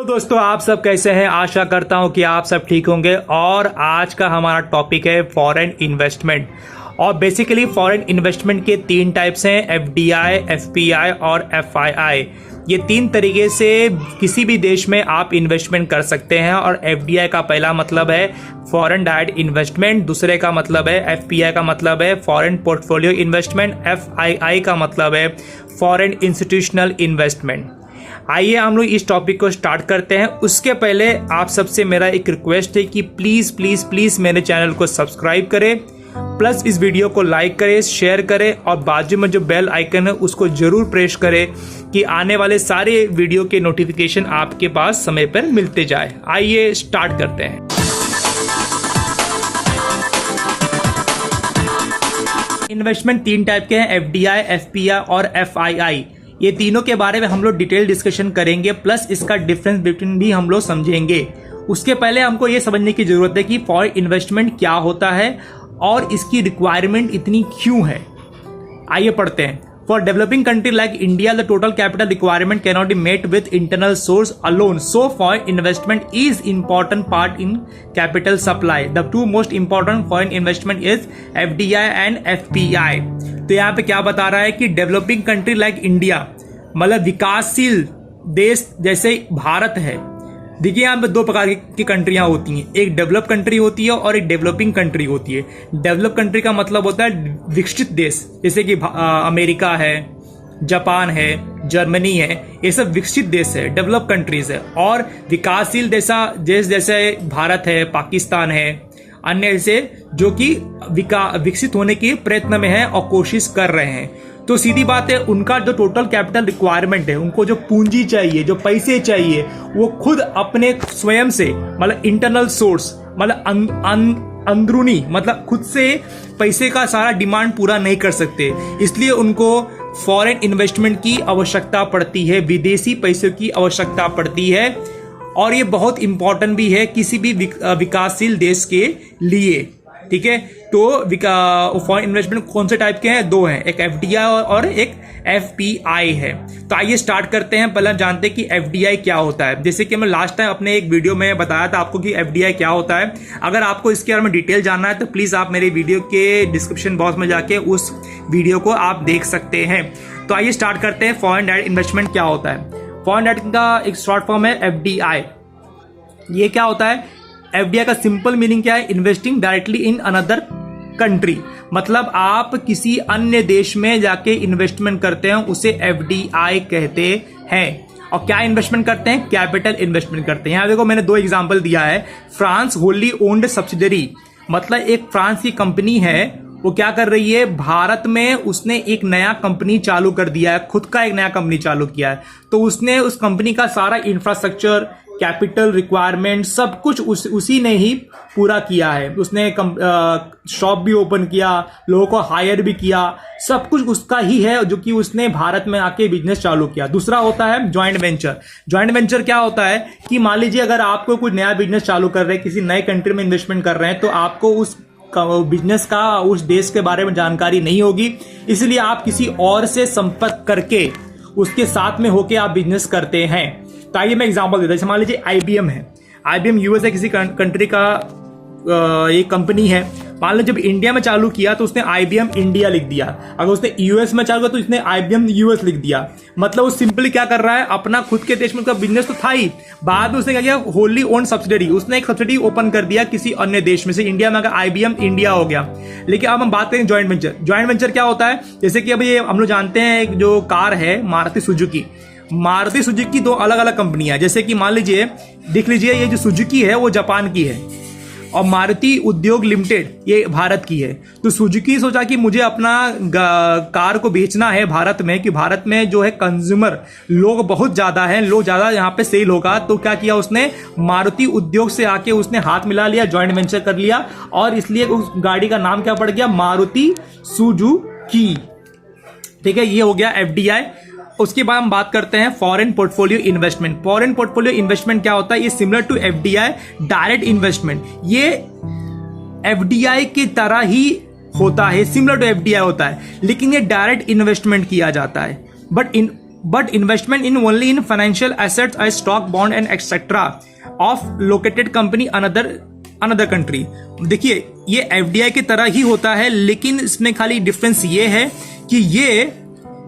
दोस्तों, आप सब कैसे हैं। आशा करता हूं कि आप सब ठीक होंगे। और आज का हमारा टॉपिक है फॉरेन इन्वेस्टमेंट। और बेसिकली फॉरेन इन्वेस्टमेंट के तीन टाइप्स हैं, एफडीआई, एफपीआई और एफआईआई। ये तीन तरीके से किसी भी देश में आप इन्वेस्टमेंट कर सकते हैं। और एफडीआई का पहला मतलब है फॉरेन डायरेक्ट इन्वेस्टमेंट, दूसरे का मतलब है एफपीआई का मतलब है फॉरेन पोर्टफोलियो इन्वेस्टमेंट, एफआईआई का मतलब है फॉरेन इंस्टीट्यूशनल इन्वेस्टमेंट। आइए हम लोग इस टॉपिक को स्टार्ट करते हैं। उसके पहले आप सबसे मेरा एक रिक्वेस्ट है कि प्लीज़ प्लीज़ प्लीज़ मेरे चैनल को सब्सक्राइब करें, प्लस इस वीडियो को लाइक करें, शेयर करें और बाजू में जो बेल आइकन है उसको ज़रूर प्रेस करें कि आने वाले सारे वीडियो के नोटिफिकेशन आपके पास समय पर मिलते जाए। आइए स्टार्ट करते हैं। इन्वेस्टमेंट तीन टाइप के हैं, एफडीआई, एफपीआई और एफआईआई। ये तीनों के बारे में हम लोग डिटेल डिस्कशन करेंगे, प्लस इसका डिफरेंस बिटवीन भी हम लोग समझेंगे। उसके पहले हमको ये समझने की जरूरत है कि फॉरेन इन्वेस्टमेंट क्या होता है और इसकी रिक्वायरमेंट इतनी क्यों है। आइए पढ़ते हैं। For developing country like India the total capital requirement can not be met with internal source alone, so foreign investment is important part in capital supply. The two most important foreign investment is FDI and FPI. तो यहाँ पे क्या बता रहा है कि developing country like India मतलब विकासशील देश जैसे भारत है। देखिए यहाँ पे दो प्रकार की कंट्रियां होती हैं, एक डेवलप कंट्री होती है और एक डेवलपिंग कंट्री होती है। डेवलप कंट्री का मतलब होता है विकसित देश, जैसे कि अमेरिका है, जापान है, जर्मनी है, ये सब विकसित देश है, डेवलप कंट्रीज है। और विकासशील देश जैसे भारत है, पाकिस्तान है, अन्य ऐसे जो कि विकसित होने के प्रयत्न में है और कोशिश कर रहे हैं। तो सीधी बात है, उनका जो टोटल कैपिटल रिक्वायरमेंट है, उनको जो पूंजी चाहिए, जो पैसे चाहिए, वो खुद अपने स्वयं से मतलब इंटरनल सोर्स मतलब अंदरूनी मतलब खुद से पैसे का सारा डिमांड पूरा नहीं कर सकते। इसलिए उनको फॉरेन इन्वेस्टमेंट की आवश्यकता पड़ती है, विदेशी पैसों की आवश्यकता पड़ती है। और ये बहुत इंपॉर्टेंट भी है किसी भी विकासशील देश के लिए। ठीक है, तो फॉरेन इन्वेस्टमेंट कौन से टाइप के हैं? दो हैं, एक एफडीआई और एक एफपीआई है। तो आइए स्टार्ट करते हैं। पहले हम जानते हैं कि एफडीआई क्या होता है। जैसे कि मैं लास्ट टाइम अपने एक वीडियो में बताया था आपको कि एफडीआई क्या होता है। अगर आपको इसके बारे में डिटेल जानना है तो प्लीज आप मेरे वीडियो के डिस्क्रिप्शन बॉक्स में जाके उस वीडियो को आप देख सकते हैं। तो आइए स्टार्ट करते हैं। फॉरेन डायरेक्ट इन्वेस्टमेंट क्या होता है? फॉरेन डायरेक्ट का एक शॉर्ट फॉर्म है एफडीआई। ये क्या होता है? एफडीआई का सिंपल मीनिंग क्या है? Investing directly in another country. मतलब आप किसी अन्य देश में जाके इन्वेस्टमेंट करते हैं, उसे एफडीआई कहते हैं। और क्या इन्वेस्टमेंट करते हैं? कैपिटल इन्वेस्टमेंट करते हैं। यहां देखो मैंने दो एग्जांपल दिया है। फ्रांस होली ओन्ड सब्सिडरी, मतलब एक फ्रांस की कंपनी है, वो क्या कर रही है, भारत में उसने एक नया कंपनी चालू कर दिया है, खुद का एक नया कंपनी चालू किया है। तो उसने उस कंपनी का सारा इंफ्रास्ट्रक्चर, कैपिटल रिक्वायरमेंट सब कुछ उसी ने ही पूरा किया है। उसने शॉप भी ओपन किया, लोगों को हायर भी किया, सब कुछ उसका ही है जो कि उसने भारत में आके बिजनेस चालू किया। दूसरा होता है ज्वाइंट वेंचर। ज्वाइंट वेंचर क्या होता है कि मान लीजिए अगर आपको कोई नया बिजनेस चालू कर रहे हैं, किसी नए कंट्री में इन्वेस्टमेंट कर रहे हैं, तो आपको उस बिजनेस का उस देश के बारे में जानकारी नहीं होगी, इसलिए आप किसी और से संपर्क करके उसके साथ में होके आप बिजनेस करते हैं। तो आइए मैं एग्जांपल देता हूं। जैसे मान लीजिए आईबीएम है। आईबीएम यूएस है, किसी कंट्री का एक कंपनी है। मान लो जब इंडिया में चालू किया तो उसने आईबीएम इंडिया लिख दिया। अगर उसने यूएस में चालू किया तो उसने आईबीएम यूएस लिख दिया। मतलब वो सिंपली क्या कर रहा है, अपना खुद के देश में उसका बिजनेस तो था ही, बाद में उसने क्या किया, होली ओन सब्सिडरी, उसने एक सब्सिडी ओपन कर दिया किसी अन्य देश में से। इंडिया में अगर आईबीएम इंडिया हो गया। लेकिन अब हम बात करें ज्वाइंट वेंचर। ज्वाइंट वेंचर क्या होता है? जैसे कि अभी हम लोग जानते हैं एक जो कार है मारुति सुजुकी। मारुति सुजुकी दो अलग अलग कंपनियां, जैसे कि मान लीजिए देख लीजिए, ये जो सुजुकी है वो जापान की है और मारुति उद्योग लिमिटेड ये भारत की है। तो सुजुकी सोचा कि मुझे अपना कार को बेचना है भारत में, कि भारत में जो है कंज्यूमर लोग बहुत ज्यादा हैं, लोग ज्यादा यहाँ पे सेल होगा। तो क्या किया उसने, मारुति उद्योग से आके उसने हाथ मिला लिया, ज्वाइंट वेंचर कर लिया, और इसलिए उस गाड़ी का नाम क्या पड़ गया, मारुति सुजुकी। ठीक है, ये हो गया एफडीआई। उसके बाद हम बात करते हैं foreign portfolio investment. Foreign portfolio investment क्या होता है? ये similar to FDI direct investment. ये एफडीआई की तरह ही होता है, सिमिलर टू एफडीआई होता है, लेकिन ये डायरेक्ट इन्वेस्टमेंट किया जाता है। But but investment in only in financial assets as stock, bond and etc. of located company another country. देखिए ये एफडीआई की तरह ही होता है, लेकिन इसमें खाली डिफरेंस ये है कि ये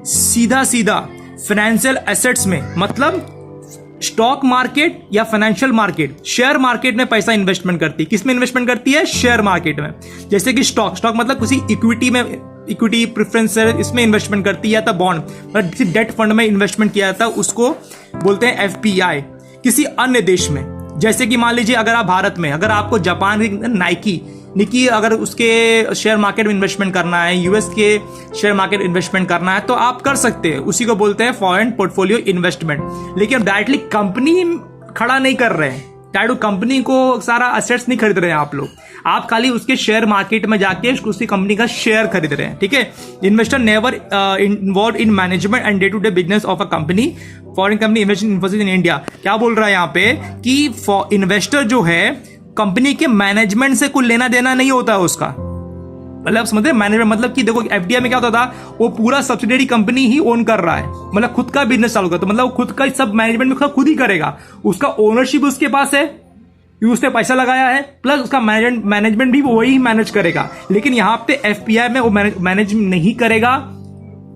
सीधा सीधा फाइनेंशियल एसेट्स में, मतलब स्टॉक मार्केट या फाइनेंशियल मार्केट, शेयर मार्केट में पैसा इन्वेस्टमेंट करती है. किसमें इन्वेस्टमेंट करती है? शेयर मार्केट में. जैसे कि स्टॉक मतलब किसी इक्विटी में, इक्विटी प्रेफरेंस इसमें इन्वेस्टमेंट करती है, या बॉन्ड मतलब किसी डेट फंड में इन्वेस्टमेंट किया जाता है, उसको बोलते हैं एफपीआई. किसी अन्य देश में, जैसे कि मान लीजिए अगर आप भारत में, अगर आपको जापान की निकी अगर उसके शेयर मार्केट में इन्वेस्टमेंट करना है, यूएस के शेयर मार्केट इन्वेस्टमेंट करना है, तो आप कर सकते हैं. उसी को बोलते हैं फॉरेन पोर्टफोलियो इन्वेस्टमेंट. लेकिन डायरेक्टली कंपनी खड़ा नहीं कर रहे हैं, डायरेक्ट कंपनी को सारा असेट्स नहीं खरीद रहे हैं आप लोग. आप खाली उसके शेयर मार्केट में जाके उसकी कंपनी का शेयर खरीद रहे हैं. ठीक है. Investor never involve in management and day to day business of a company. Foreign company invest in Infosys in India. क्या बोल रहा है यहाँ पे कि इन्वेस्टर जो है कंपनी के मैनेजमेंट से कोई लेना देना नहीं होता है उसका. मतलब समझते मैनेजमेंट मतलब कि देखो एफडीआई में क्या होता था, वो पूरा सब्सिडियरी कंपनी ही ओन कर रहा है, मतलब खुद का बिजनेस चालू करता है, मतलब वो खुद का सब मैनेजमेंट में खुद ही करेगा. उसका ओनरशिप उसके पास है, उसने पैसा लगाया है, प्लस उसका मैनेजमेंट भी वही मैनेज करेगा. लेकिन यहाँ पे एफपीआई में वो मैनेज नहीं करेगा,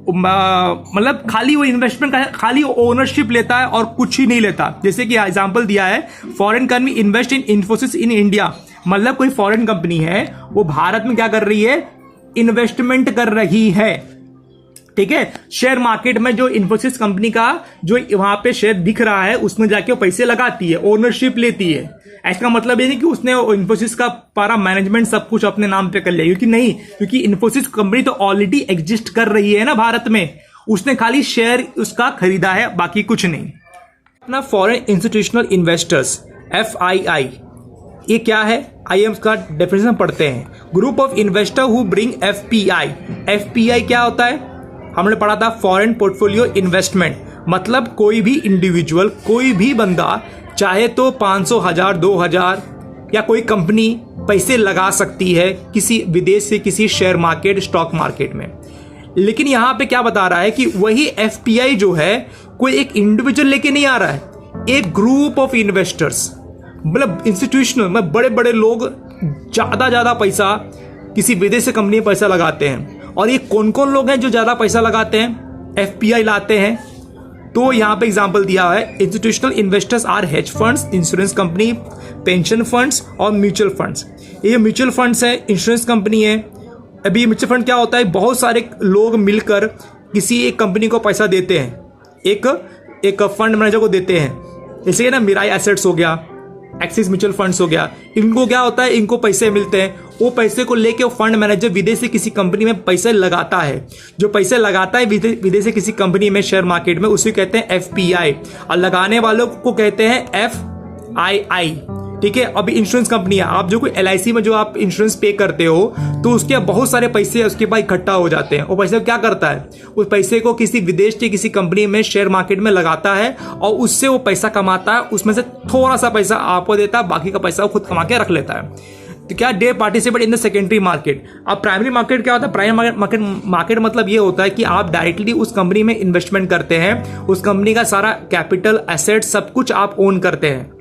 मतलब खाली वो इन्वेस्टमेंट का खाली ओनरशिप लेता है और कुछ ही नहीं लेता. जैसे कि एग्जांपल दिया है, foreign company invest in Infosys in India. मतलब कोई फॉरेन कंपनी है, वो भारत में क्या कर रही है? इन्वेस्टमेंट कर रही है. ठीक है. शेयर मार्केट में जो इन्फोसिस कंपनी का जो वहां पे शेयर दिख रहा है, उसमें जाके वो पैसे लगाती है, ओनरशिप लेती है. इसका मतलब ये नहीं कि उसने इन्फोसिस का सारा मैनेजमेंट सब कुछ अपने नाम पे कर लिया, क्योंकि नहीं, क्योंकि इन्फोसिस कंपनी तो ऑलरेडी एग्जिस्ट कर रही है ना भारत में. उसने खाली शेयर उसका खरीदा है, बाकी कुछ नहीं. अपना फॉरेन इंस्टीट्यूशनल इन्वेस्टर्स FII, ये क्या है? आइए उसका डेफिनेशन पढ़ते हैं. Group of investor who bring FPI. FPI क्या होता है? हमने पढ़ा था फॉरेन पोर्टफोलियो इन्वेस्टमेंट. मतलब कोई भी इंडिविजुअल, कोई भी बंदा चाहे तो 500, 1000, 2000 या कोई कंपनी पैसे लगा सकती है किसी विदेश से किसी शेयर मार्केट, स्टॉक मार्केट में. लेकिन यहां पे क्या बता रहा है कि वही FPI जो है कोई एक इंडिविजुअल लेके नहीं आ रहा है, एक ग्रुप ऑफ इन्वेस्टर्स, मतलब इंस्टीट्यूशनल, मतलब बड़े बड़े लोग ज्यादा पैसा किसी विदेशी कंपनी में पैसा लगाते हैं. और ये कौन कौन लोग हैं जो ज्यादा पैसा लगाते हैं, FPI लाते हैं? तो यहाँ पे एग्जांपल दिया है, institutional investors are hedge funds, insurance company, pension funds और म्यूचुअल फंड्स. ये म्यूचुअल फंड्स है, इंश्योरेंस कंपनी है. अभी म्यूचुअल फंड क्या होता है? बहुत सारे लोग मिलकर किसी एक कंपनी को पैसा देते हैं, एक फंड मैनेजर को देते हैं. जैसे ना मिराई एसेट्स हो गया, एक्सिस म्यूचुअल फंड्स हो गया. इनको क्या होता है? इनको पैसे मिलते हैं, वो पैसे को लेके वो फंड मैनेजर विदेशी किसी कंपनी में पैसे लगाता है. जो पैसे लगाता है विदेशी किसी कंपनी में, शेयर मार्केट में, उसे कहते हैं FPI. और लगाने वालों को कहते हैं FII. ठीक है. अभी इंश्योरेंस कंपनी है, आप जो कोई LIC में जो आप इंश्योरेंस पे करते हो, तो उसके बहुत सारे पैसे उसके पास इकट्ठा हो जाते हैं. वो पैसे क्या करता है? उस पैसे को किसी विदेश की किसी कंपनी में, शेयर मार्केट में लगाता है और उससे वो पैसा कमाता है. उसमें से थोड़ा सा पैसा आपको देता है, बाकी का पैसा वो खुद कमा के रख लेता है. तो क्या दे participate in the secondary market. अब प्राइमरी मार्केट क्या होता है? प्राइमरी मार्केट मतलब ये होता है कि आप डायरेक्टली उस कंपनी में इन्वेस्टमेंट करते हैं, उस कंपनी का सारा कैपिटल, एसेट, सब कुछ आप ओन करते हैं.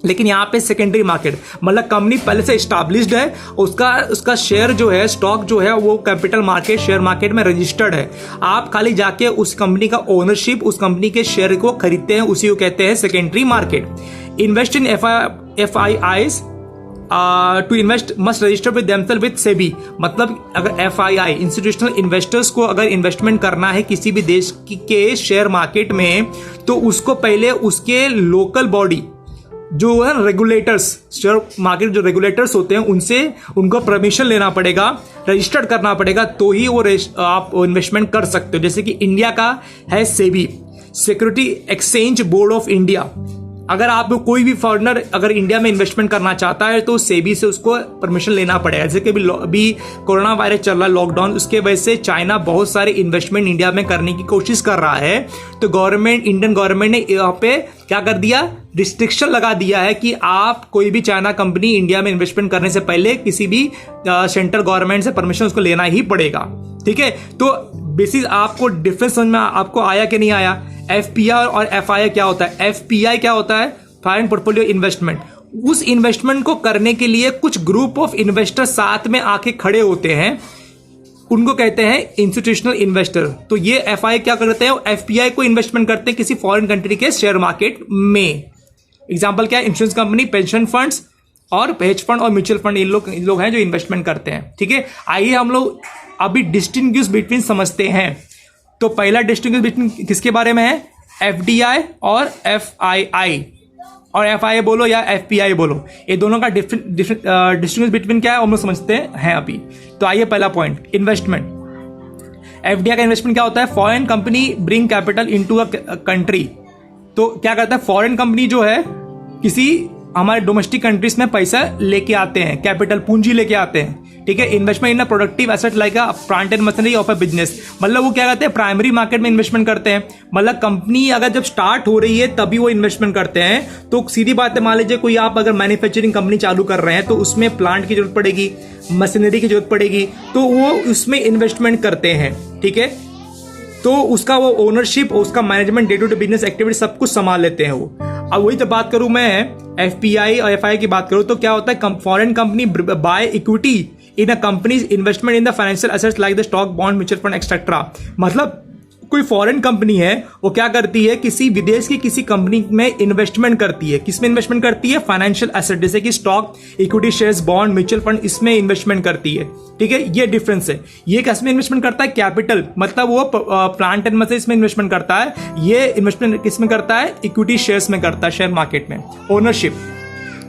लेकिन यहाँ पे सेकेंडरी मार्केट मतलब कंपनी पहले से एस्टैब्लिश्ड है, उसका शेयर जो है, स्टॉक जो है, वो कैपिटल मार्केट, शेयर मार्केट में रजिस्टर्ड है. आप खाली जाके उस कंपनी का ओनरशिप, उस कंपनी के शेयर को खरीदते हैं, उसी को कहते हैं secondary market. Invest in FIIs to invest must register with themself with SEBI. मतलब अगर FII इंस्टीट्यूशनल इन्वेस्टर्स को अगर इन्वेस्टमेंट करना है किसी भी देश के शेयर मार्केट में, तो उसको पहले उसके लोकल बॉडी जो है रेगुलेटर्स, शेयर मार्केट जो रेगुलेटर्स होते हैं, उनसे उनको परमिशन लेना पड़ेगा, रजिस्टर्ड करना पड़ेगा, तो ही वो आप इन्वेस्टमेंट कर सकते हो. जैसे कि इंडिया का है SEBI, security exchange board of India. अगर आप कोई भी फॉरेनर अगर इंडिया में इन्वेस्टमेंट करना चाहता है तो सेबी से उसको परमिशन लेना पड़ेगा. जैसे कि अभी कोरोना वायरस चल रहा है, लॉकडाउन, उसके वजह से चाइना बहुत सारे इन्वेस्टमेंट इंडिया में करने की कोशिश कर रहा है. तो इंडियन गवर्नमेंट ने यहाँ पे क्या कर दिया? रिस्ट्रिक्शन लगा दिया है कि आप कोई भी चाइना कंपनी इंडिया में इन्वेस्टमेंट करने से पहले किसी भी सेंट्रल गवर्नमेंट से परमिशन उसको लेना ही पड़ेगा. ठीक है. तो बेसिक आपको डिफरेंस समझ में आपको आया कि नहीं आया? एफपीआई और एफआईआई क्या होता है? एफपीआई क्या होता है? Foreign portfolio investment. उस इन्वेस्टमेंट को करने के लिए कुछ ग्रुप ऑफ इन्वेस्टर साथ में आके खड़े होते हैं, उनको कहते हैं इंस्टीट्यूशनल इन्वेस्टर। तो ये एफआई क्या करते हैं? एफपीआई को इन्वेस्टमेंट करते हैं किसी फॉरेन कंट्री के शेयर मार्केट में। एग्जांपल क्या है? इंश्योरेंस कंपनी, पेंशन फंड्स और हेज फंड और म्यूचुअल फंड, इन लोग हैं जो इन्वेस्टमेंट करते हैं। ठीक है, आइए हम लोग अभी डिस्टिंग्विश बिटवीन समझते हैं। तो पहला डिस्टिंग्विश बिटवीन किसके बारे में है? एफडीआई और एफआईआई, और एफआईआई बोलो या एफपीआई बोलो, ये दोनों का डिस्टिंग्विश बिटवीन क्या है हम लोग समझते हैं अभी। तो आइए पहला पॉइंट, इन्वेस्टमेंट। एफडीआई का इन्वेस्टमेंट क्या होता है? Foreign company bring capital into a country. तो क्या करता है? फॉरेन कंपनी जो है किसी हमारे डोमेस्टिक कंट्रीज में पैसा लेके आते हैं, कैपिटल पूंजी लेके आते हैं। ठीक है, investment in a productive asset like a plant and machinery of a business. मतलब वो क्या करते हैं? प्राइमरी मार्केट में इन्वेस्टमेंट करते हैं। मतलब कंपनी अगर जब स्टार्ट हो रही है तभी वो इन्वेस्टमेंट करते हैं। तो सीधी बात है, मान लीजिए कोई आप अगर मैन्युफैक्चरिंग कंपनी चालू कर रहे हैं तो उसमें प्लांट की जरूरत पड़ेगी, मशीनरी की जरूरत पड़ेगी, तो वो उसमें इन्वेस्टमेंट करते हैं। ठीक है, तो उसका वो ओनरशिप, उसका management, day to day business activity सब कुछ संभाल लेते हैं वो। अब वही जब बात करूं मैं एफपीआई और एफआई की बात करूं तो क्या होता है? Foreign company by equity in a companies investment in the financial assets like the stock, bond, mutual fund etcetera. मतलब कोई फॉरेन कंपनी है, वो क्या करती है? किसी विदेश की किसी कंपनी में इन्वेस्टमेंट करती है। किसमें इन्वेस्टमेंट करती है? फाइनेंशियल एसेट, जैसे कि stock, equity shares, bond, mutual fund, इसमें इन्वेस्टमेंट करती है। ठीक है, ये डिफरेंस है। ये किसमें इन्वेस्टमेंट करता है? कैपिटल, मतलब वो प्लांट एंड मशीनरी में इन्वेस्टमेंट करता है। ये इन्वेस्टमेंट किसमें करता है? इक्विटी शेयर्स में करता है, शेयर मार्केट में। ओनरशिप,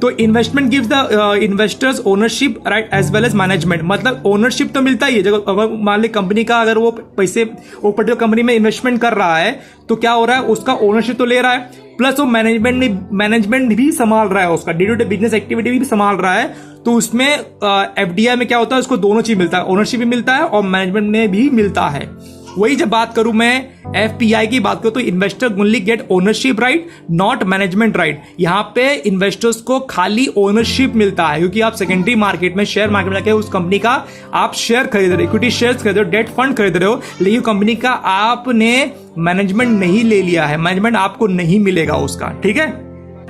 तो investment gives the investors ownership right as well as management. मतलब ओनरशिप तो मिलता ही है। जब अगर मान ली कंपनी का अगर वो पैसे वो पर्टिकुलर कंपनी में इन्वेस्टमेंट कर रहा है तो क्या हो रहा है? उसका ओनरशिप तो ले रहा है, प्लस वो मैनेजमेंट भी संभाल रहा है, उसका day to day business activity भी संभाल रहा है। तो उसमें एफडीआई में क्या होता है? उसको दोनों चीज मिलता है, ओनरशिप भी मिलता है और मैनेजमेंट में भी मिलता है। वही जब बात करूं मैं एफपीआई की बात करूं तो investor only get ownership right, not management right. यहां पे इन्वेस्टर्स को खाली ओनरशिप मिलता है, क्योंकि आप सेकेंडरी मार्केट में, शेयर मार्केट में जाके उस कंपनी का आप शेयर खरीद रहे हो, इक्विटी शेयर खरीद रहे हो, डेट फंड खरीद रहे हो, लेकिन कंपनी का आपने मैनेजमेंट नहीं ले लिया है, मैनेजमेंट आपको नहीं मिलेगा उसका। ठीक है,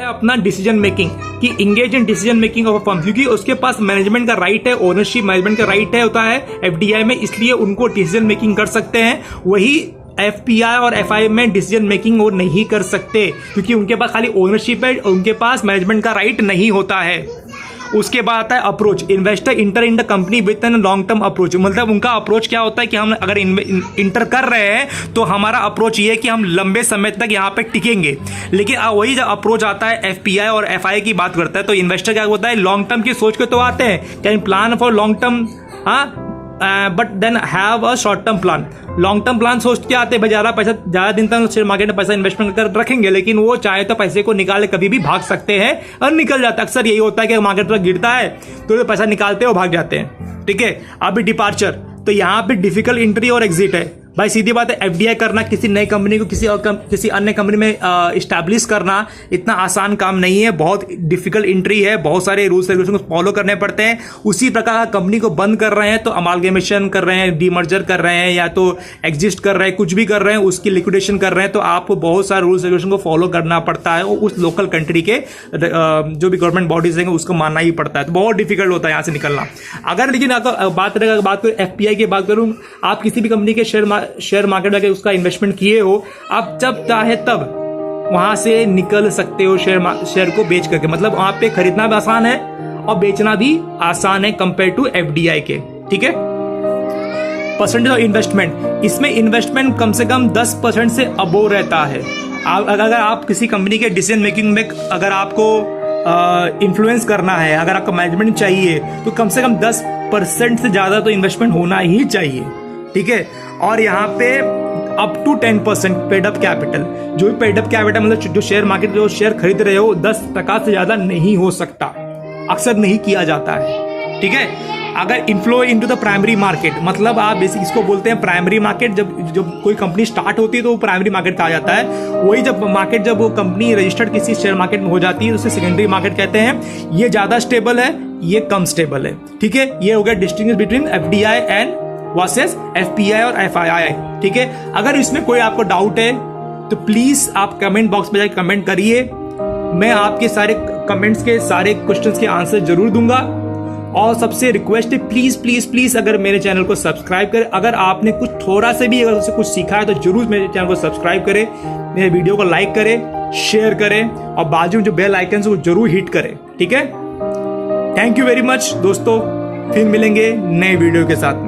अपना डिसीजन मेकिंग कि engage in decision making of a firm, क्योंकि उसके पास मैनेजमेंट का राइट है, ओनरशिप मैनेजमेंट का राइट है होता है एफडीआई में, इसलिए उनको डिसीजन मेकिंग कर सकते हैं। वही एफपीआई और एफआई में डिसीजन मेकिंग वो नहीं कर सकते, क्योंकि उनके पास खाली ओनरशिप है, उनके पास मैनेजमेंट का राइट नहीं होता है। उसके बाद आता है approach. Investor enter in the company with an long term approach. मतलब उनका अप्रोच क्या होता है कि हम अगर इंटर कर रहे हैं तो हमारा अप्रोच ये है कि हम लंबे समय तक यहाँ पे टिकेंगे। लेकिन वही जब अप्रोच आता है एफपीआई और एफआई की बात करता है तो इन्वेस्टर क्या होता है? लॉन्ग टर्म की सोच के तो आते हैं, can plan for long term, but then have a short term plan. Long term plan सोच के आते हैं, ज्यादा पैसा, ज्यादा दिन तक शेयर मार्केट में पैसा इन्वेस्टमेंट कर रखेंगे, लेकिन वो चाहे तो पैसे को निकाले कभी भी भाग सकते हैं और निकल जाता है। अक्सर यही होता है कि मार्केट पर गिरता है तो पैसा निकालते हैं और भाग जाते हैं। ठीक है, अभी डिपार्चर, तो यहाँ पे डिफिकल्ट एंट्री और एग्जिट है। भाई सीधी बात है, एफडीआई करना, किसी नई कंपनी को किसी अन्य कंपनी में इस्टेब्लिश करना इतना आसान काम नहीं है, बहुत डिफिकल्ट एंट्री है, बहुत सारे रूल्स रेगुलेशन को फॉलो करने पड़ते हैं। उसी प्रकार कंपनी को बंद कर रहे हैं तो अमालगेमेशन कर रहे हैं, डीमर्जर कर रहे हैं, या तो एग्जिस्ट कर रहे हैं, कुछ भी कर रहे हैं, उसकी लिक्विडेशन कर रहे हैं, तो आपको बहुत सारे रूल्स रेगुलेशन को फॉलो करना पड़ता है। उस लोकल कंट्री के जो भी गवर्नमेंट बॉडीज हैं उसको मानना ही पड़ता है, तो बहुत डिफिकल्ट होता है यहाँ से निकलना। अगर लेकिन बात करूँ एफपीआई की बात करूँ, आप किसी भी कंपनी के शेयर मार्केट में उसका इन्वेस्टमेंट किए हो, आप जब चाहे तब वहां से निकल सकते हो शेयर को बेच करके। मतलब वहां पे खरीदना भी आसान है और बेचना भी आसान है कंपेयर टू एफडीआई के। ठीक है, परसेंटेज ऑफ इन्वेस्टमेंट, इसमें इन्वेस्टमेंट कम से कम 10% से अबोव रहता है। अगर आप किसी कंपनी के डिसीजन मेकिंग में अगर आपको इन्फ्लुएंस करना है, अगर आपको मैनेजमेंट चाहिए, तो कम से कम 10% से ज्यादा तो इन्वेस्टमेंट होना ही चाहिए। ठीक है, और यहाँ पे up to 10% paid up capital, जो भी पेड अप कैपिटल मतलब जो शेयर मार्केट जो शेयर खरीद रहे हो 10% से ज्यादा नहीं हो सकता, अक्सर नहीं किया जाता है। ठीक है, अगर inflow into the primary market, मतलब आप बेसिक इसको बोलते हैं प्राइमरी मार्केट। जब कोई कंपनी स्टार्ट होती है तो वो प्राइमरी मार्केट कहा जाता है। वही जब वो कंपनी रजिस्टर्ड किसी शेयर मार्केट में हो जाती है तो उसे सेकेंडरी मार्केट कहते हैं। ये ज्यादा स्टेबल है, ये कम स्टेबल है। ठीक है, ये हो गया distinguish between FDI and versus FPI और एफआईआई। ठीक है। अगर इसमें कोई आपको डाउट है तो प्लीज आप कमेंट बॉक्स में जाकर कमेंट करिए, मैं आपके सारे कमेंट्स के सारे क्वेश्चंस के आंसर जरूर दूंगा। और सबसे रिक्वेस्ट है, प्लीज प्लीज प्लीज अगर मेरे चैनल को सब्सक्राइब करें। अगर आपने कुछ थोड़ा से भी अगर उससे कुछ सीखा है तो जरूर मेरे चैनल को सब्सक्राइब करें, मेरे वीडियो को लाइक करें, शेयर करें और बाजू में जो बेल आइकन है वो जरूर हिट करें, ठीक है। थैंक यू वेरी मच दोस्तों, फिर मिलेंगे नए वीडियो के साथ में।